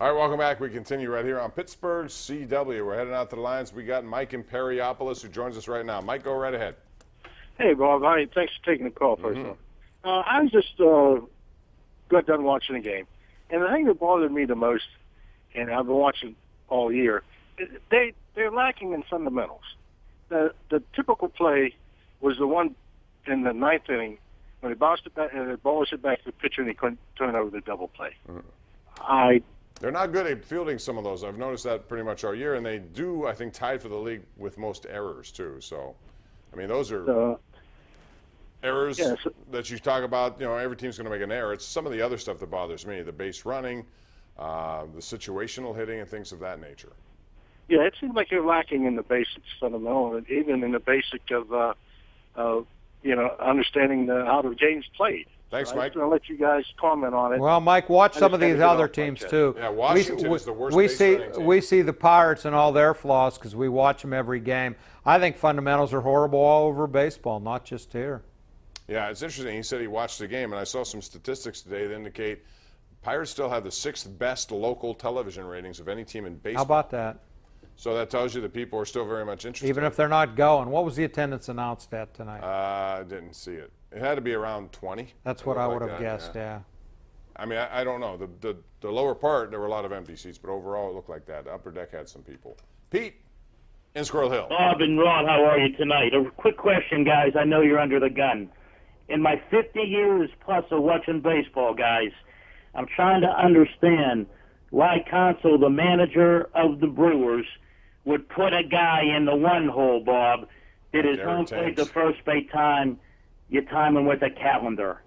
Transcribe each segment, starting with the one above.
All right, welcome back. We continue right here on Pittsburgh CW. We're heading out to the lines. We got Mike in Perryopolis who joins us right now. Mike, go right ahead. Hey, Bob. Hi. Thanks for taking the call, first of all. I was just got done watching the game, and the thing that bothered me the most, and I've been watching all year, they're lacking in fundamentals. The typical play was the one in the ninth inning when they bounced it back and the ball was hit back to the pitcher and he couldn't turn over the double play. They're not good at fielding some of those. I've noticed that pretty much all year, and they do, I think, tied for the league with most errors too. So, I mean, those are errors that you talk about. You know, every team's going to make an error. It's some of the other stuff that bothers me: the base running, the situational hitting, and things of that nature. Yeah, it seems like you're lacking in the basics fundamental, and even in the basic of understanding how the game's played. Thanks, I'm Mike. going to let you guys comment on it. Well, Mike, watch some of these other teams too. Yeah, Washington is the worst base running team. We see the Pirates and all their flaws because we watch them every game. I think fundamentals are horrible all over baseball, not just here. Yeah, it's interesting. He said he watched the game, and I saw some statistics today that indicate Pirates still have the 6th best local television ratings of any team in baseball. How about that? So that tells you that people are still very much interested. Even if they're not going. What was the attendance announced at tonight? I didn't see it. It had to be around 20. That's what I would have guessed, yeah. I mean, I don't know. The lower part, there were a lot of empty seats, but overall it looked like that. The upper deck had some people. Pete in Squirrel Hill. Bob and Ron, how are you tonight? A quick question, guys. I know you're under the gun. In my 50 years plus of watching baseball, guys, I'm trying to understand why Counsell, the manager of the Brewers, would put a guy in the one hole, Bob, that his home plate the first base time, you time him with a calendar.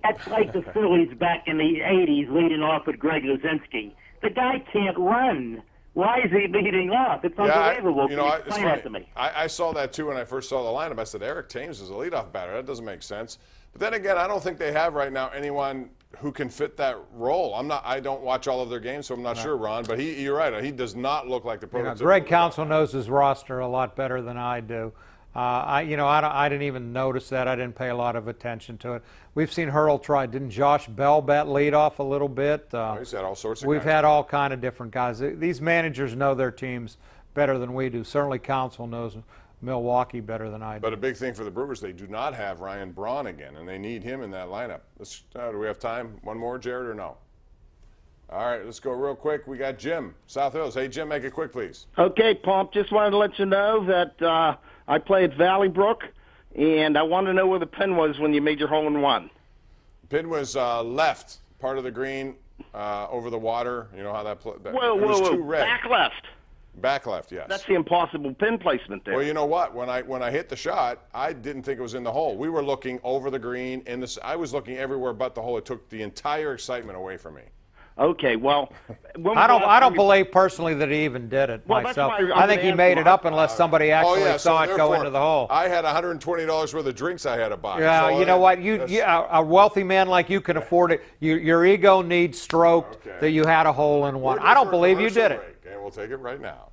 That's like the Phillies back in the 80s leading off with Greg Luzinski. The guy can't run. Why is he leading off? It's unbelievable. Explain that to me. I saw that too when I first saw the lineup. I said, Eric Thames is a leadoff batter. That doesn't make sense. But then again, I don't think they have right now anyone who can fit that role. I don't watch all of their games, so I'm not sure, Ron. But you're right. He does not look like the prototypical. Greg Counsell knows his roster a lot better than I do. I didn't even notice that. I didn't pay a lot of attention to it. We've seen Hurl try. Didn't Josh Bell bat lead off a little bit? He's had all sorts of We've guys. had all kind of different guys. These managers know their teams better than we do. Certainly Counsell knows Milwaukee better than I do. But a big thing for the Brewers, they do not have Ryan Braun again, and they need him in that lineup. Do we have time? One more, Jared, or no? All right, let's go real quick. We got Jim, South Hills. Hey, Jim, make it quick, please. Okay, Pomp, just wanted to let you know that I play at Valley Brook, and I want to know where the pin was when you made your hole-in-one. Pin was left, part of the green, over the water. You know how that Whoa, it was too red. Back left. Back left, yes. That's the impossible pin placement there. Well, you know what? When I hit the shot, I didn't think it was in the hole. We were looking over the green. I was looking everywhere but the hole. It took the entire excitement away from me. Okay, well, I don't believe personally that he even did it myself. I think he made it up unless somebody actually saw it go into the hole. I had $120 worth of drinks I had to buy. Yeah, so you know what? A wealthy man like you can afford it. Your ego needs stroked that you had a hole in one. I don't believe you did it. And we'll take it right now.